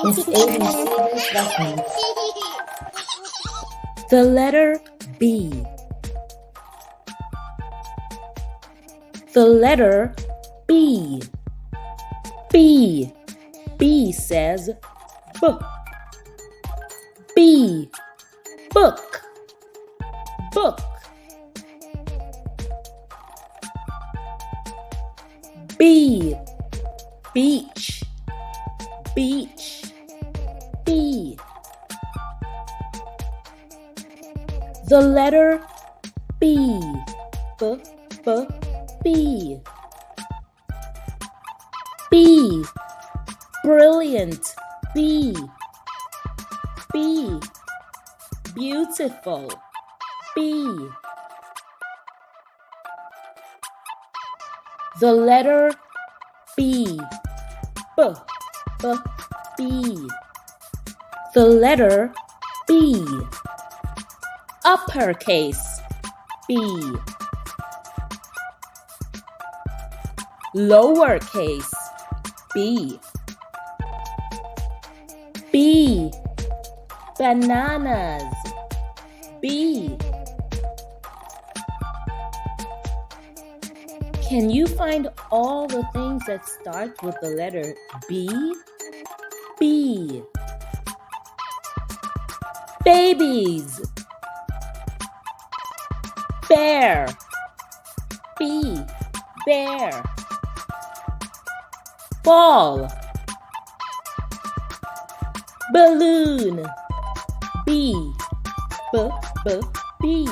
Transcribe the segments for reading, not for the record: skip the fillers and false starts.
Miss ABCD's lessons. The letter B. The letter B. B. B says book. B. Book. Book. B. Beach. Beach. B. The letter B. B. B. B. B. Brilliant. B. B. Beautiful. B. The letter B. B. B. B. The letter B. Uppercase. B. Lowercase. B. B. Bananas. B. Can you find all the things that start with the letter B? B. Babies. Bear. B. Bear. Ball. Balloon. B. B. B. B.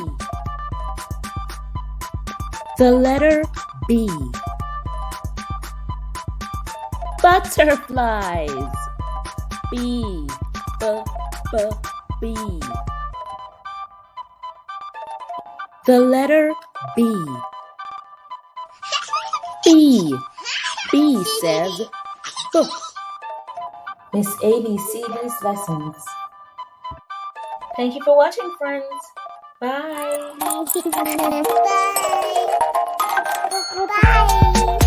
The letter B. Butterflies. B. B. B. B. The letter B. B. B says book. Miss ABCD's lessons. Thank you for watching, friends. Bye. Bye.